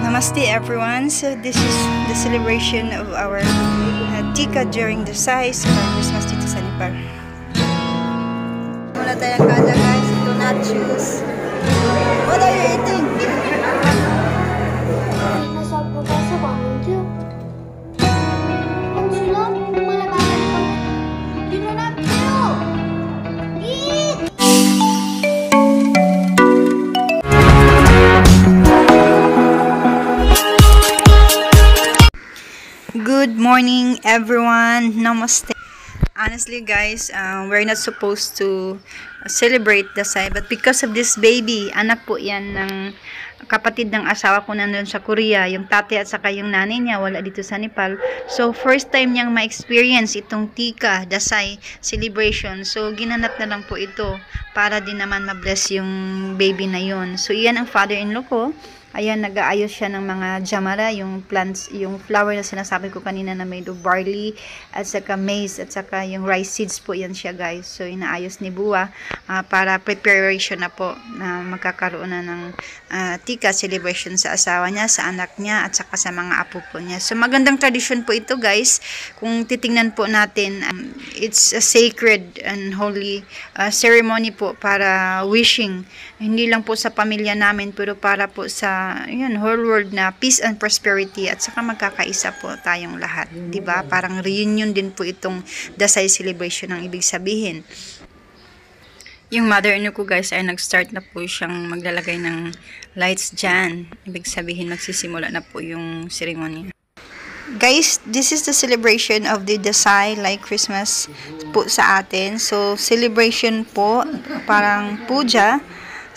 Namaste everyone. So this is the celebration of our Tika during the size for Christmas dito sa Nepal. Wala tayong kada guys. Do not choose. What are you eating? Good morning everyone. Namaste. Honestly guys, we're not supposed to celebrate Dasai, but because of this baby, anak po yan ng kapatid ng asawa ko nandun sa Korea, yung tatay at saka yung nanay niya wala dito sa Nepal. So first time niyang ma-experience itong Tika, Dasai celebration. So ginanap na lang po ito para din naman ma-bless yung baby na yon. So iyan ang father-in-law ko. Ayan, nag-aayos siya ng mga jamara, yung plants, yung flower na sinasabi ko kanina na made of barley, at saka maize, at saka yung rice seeds po yan siya guys. So, inaayos ni Buwa para preparation na po na magkakaroon na ng Tika celebration sa asawa niya, sa anak niya, at saka sa mga apo po niya. So, magandang tradition po ito guys. Kung titingnan po natin, it's a sacred and holy ceremony po para wishing, hindi lang po sa pamilya namin, pero para po sa whole world na peace and prosperity at saka magkakaisa po tayong lahat, 'di ba? Parang reunion din po itong Dasai celebration ang ibig sabihin. Yung mother-in-law ko guys ay nag-start na po siyang maglalagay ng lights dyan. Ibig sabihin magsisimula na po yung ceremony. Guys, this is the celebration of the Dasai like Christmas po sa atin. So celebration po, parang puja.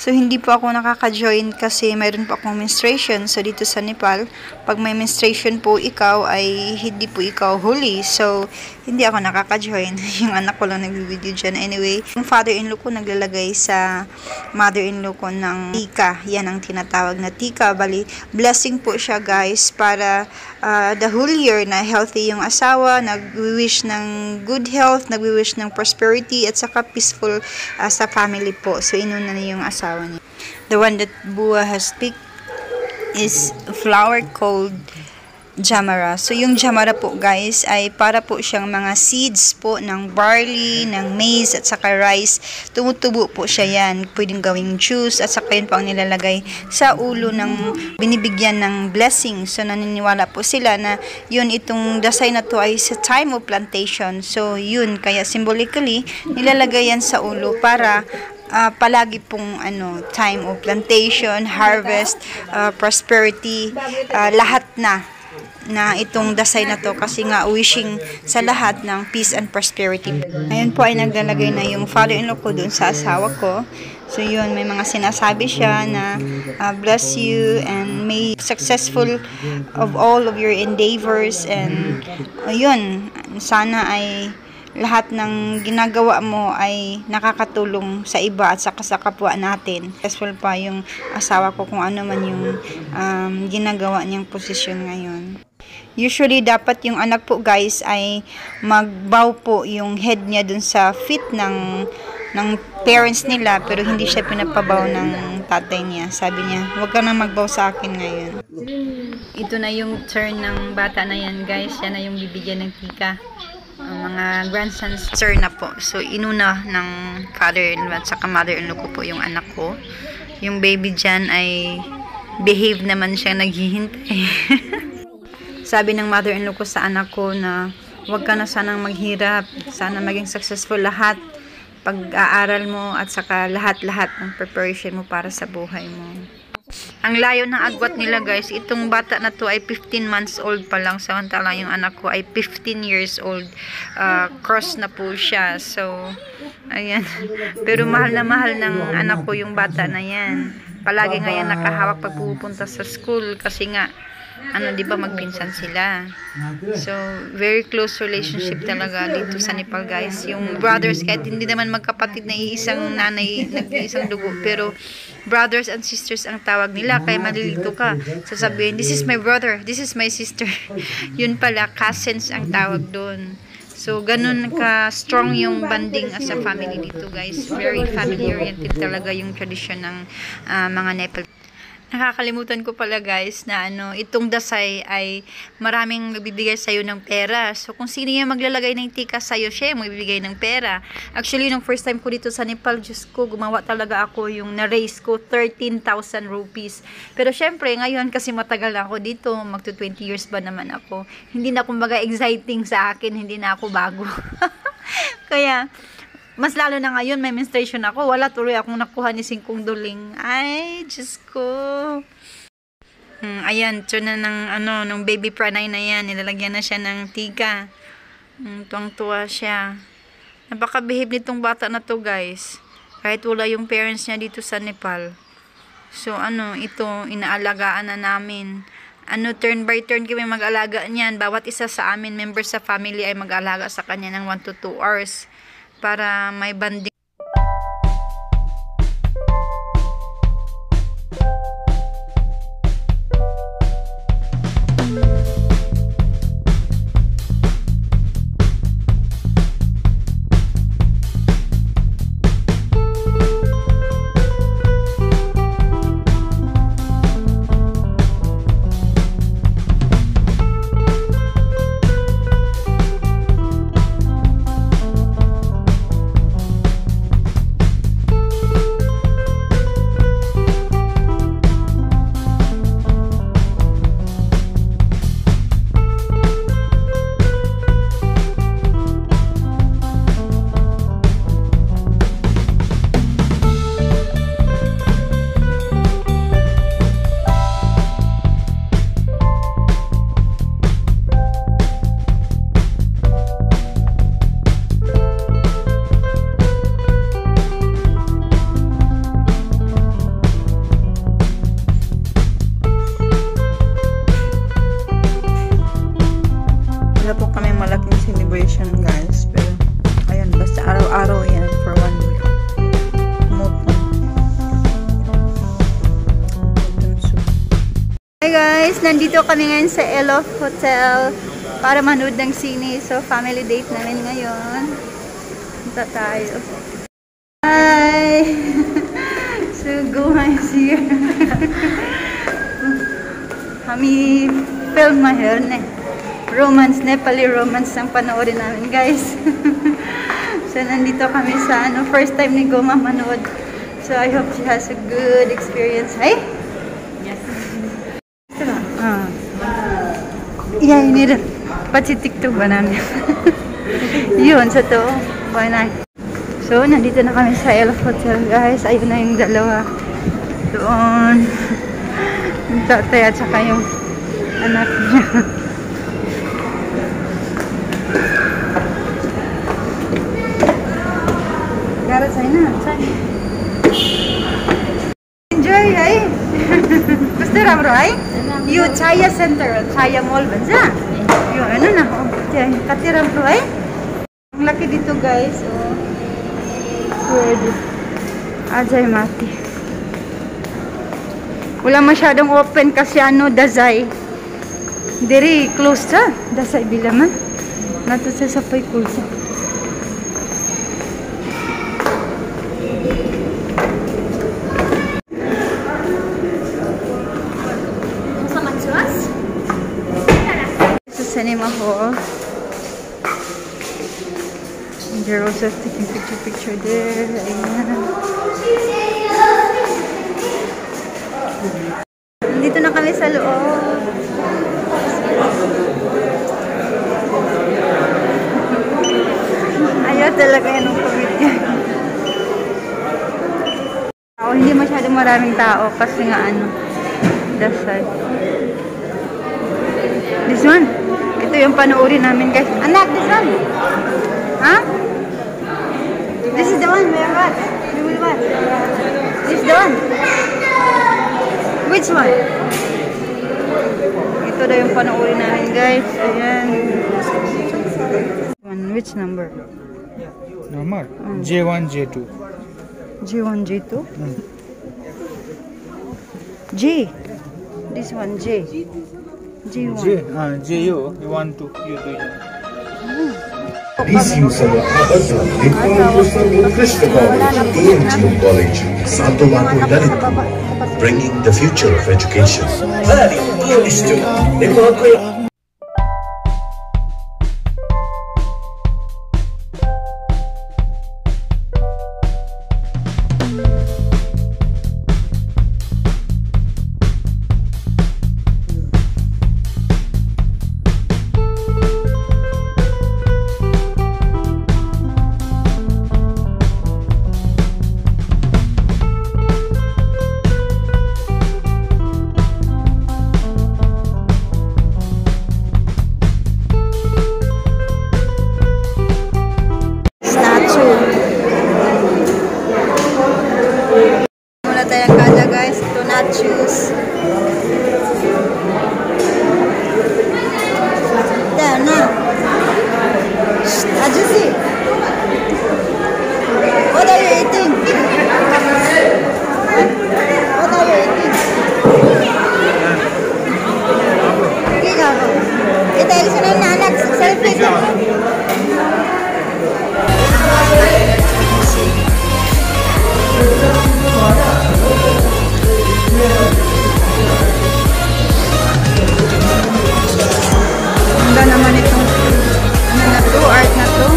So, hindi po ako nakaka-join kasi mayroon po akong menstruation. So, dito sa Nepal, pag may menstruation po ikaw, ay hindi po ikaw huli. So, hindi ako nakaka-join. Yung anak ko lang nag-video dyan. Anyway, yung father-in-law ko naglalagay sa mother-in-law ko ng Tika. Yan ang tinatawag na Tika. Bali, blessing po siya guys para the whole year na healthy yung asawa, nag-wish ng good health, nag-wish ng prosperity, at saka peaceful sa family po. So, inuna na yung asawa. The one that Buwa has picked is a flower called jamara. So, yung jamara po guys ay para po siyang mga seeds po ng barley, ng maize, at saka rice. Tumutubo po siya yan. Pwedeng gawing juice, at saka yun po ang nilalagay sa ulo ng binibigyan ng blessing. So, naniniwala po sila na yun, itong Dasai na to ay sa time of plantation. So, yun, kaya symbolically, nilalagay yan sa ulo para palagi pong time of plantation, harvest, prosperity, lahat na itong Dasai na to, kasi nga wishing sa lahat ng peace and prosperity. Ayun po ay naglalagay na yung father-in-law ko dun sa asawa ko. So yun, may mga sinasabi siya na bless you and may successful of all of your endeavors, and yun, sana ay lahat ng ginagawa mo ay nakakatulong sa iba at saka sa kapwa natin. Successful pa yung asawa ko kung ano man yung ginagawa niyang posisyon ngayon. Usually, dapat yung anak po guys ay magbow po yung head niya dun sa feet ng parents nila, pero hindi siya pinapabaw ng tatay niya. Sabi niya, huwag ka na magbow sa akin ngayon. Ito na yung turn ng bata na yan guys. Yan na yung bibigyan ng Tika. Mga grandsons na po. So, inuna ng father-in-law at saka mother-in-law ko po yung anak ko. Yung baby dyan ay behave naman siya, naghihintay. Sabi ng mother-in-law ko sa anak ko na huwag ka na sanang maghirap. Sana maging successful lahat. Pag-aaral mo at saka lahat-lahat ng preparation mo para sa buhay mo. Ang layo ng agwat nila guys, itong bata na to ay 15 months old pa lang, samantala yung anak ko ay 15 years old. Cross na po siya. So, ayan. Pero mahal na mahal ng anak ko yung bata na yan. Palagi nga yan nakahawak pag pupunta sa school kasi nga, di ba magpinsan sila. So, very close relationship talaga dito sa Nepal guys. Yung brothers, kahit hindi naman magkapatid na iisang nanay, nag-iisang dugo, pero brothers and sisters ang tawag nila. Kaya malilito ka. Sasabihin, this is my brother, this is my sister. Yun pala, cousins ang tawag doon. So, ganun ka-strong yung banding as a family dito guys. Very family-oriented talaga yung tradition ng mga Nepal. Nakakalimutan ko pala guys na itong Dasay ay maraming magbibigay sa'yo ng pera. So kung sino yung maglalagay ng tika sa'yo, siya yung magbibigay ng pera. Actually, nung first time ko dito sa Nepal, Diyos ko, gumawa talaga ako yung na-raise ko 13,000 rupees. Pero syempre, ngayon kasi matagal na ako dito, magto 20 years ba naman ako. Hindi na kumbaga exciting sa akin, hindi na ako bago. Kaya, mas lalo na ngayon, may menstruation ako. Wala tuloy akong nakuha ni Singkong Duling. Ay, Diyos ko. Ayan, ito na ng baby pranay na yan. Nilalagyan na siya ng tika. Tuwang-tuwa siya. Napaka-behave nitong bata na to, guys. Kahit wala yung parents niya dito sa Nepal. So, ito, inaalagaan na namin. Turn by turn kami mag-alaga niyan. Bawat isa sa amin, members sa family, ay mag-alaga sa kanya ng 1 to 2 hours. Para may banding. Wala po kami malaking celebration guys, pero ayan, basta araw-araw yan for 1 week. Hi guys, nandito kami ngayon sa Elof Hotel para manood ng sine. So family date namin ngayon. Punta tayo. Hi! So Gohan is here. Kami film mahal ne. Romance, Nepali romance ang panoorin namin guys. So nandito kami sa first time ni Goma manood. So I hope she has a good experience. Hey? Yes. Yeah, ini rin. Pati TikTok ba namin? Yun, sa to. Bye. So nandito na kami sa Elof Hotel guys. Ayun na yung dalawa. Doon. Yung tatay at saka yung anak niya. Enjoy, right? Gusto rin bro, ay? Yung Chaya Center, Chaya Mall ba siya? Yung na, katira bro, ay? Ang laki dito guys, oh. Good. Ajay mati. Wala masyadong open kasi Dasay. Diri close sa Dasay bilaman. Nato sa sapay kulsa. Cinema hall. And they're also taking picture there. Ayan. Dito na kami sa loob. Ayaw talaga yan ang pamilya. Hindi masyadong maraming tao kasi nga Dasay. This one. Ito yung panoorin namin guys. Anak, this one. Huh? This is the one we watch. We will watch. This is the one. Which one? Ito daw yung panoorin namin guys. Ayan. Which number? Number? J1, J2. J1, J2? J. This one, J. J, you want to, you do it. Please use our Abadal Nepal Referral Christ College, TNT College, Santo Bato, Lalipo. bringing the future of education. Very foolish to democracy. Muna tayong kada guys, ito nachos. There na. Ajusi. What are you eating? What are you eating? Ikaw. Kita yung sanay na anak, selfie ka. Ganda naman itong ano na to, art na to.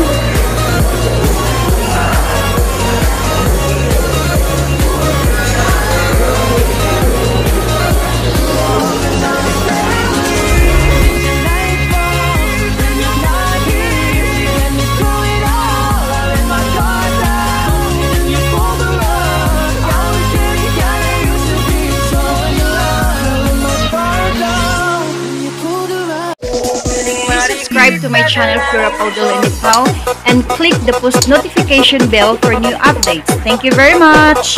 Subscribe to my channel Flora Paudol and Ipao and click the post notification bell for new updates. Thank you very much!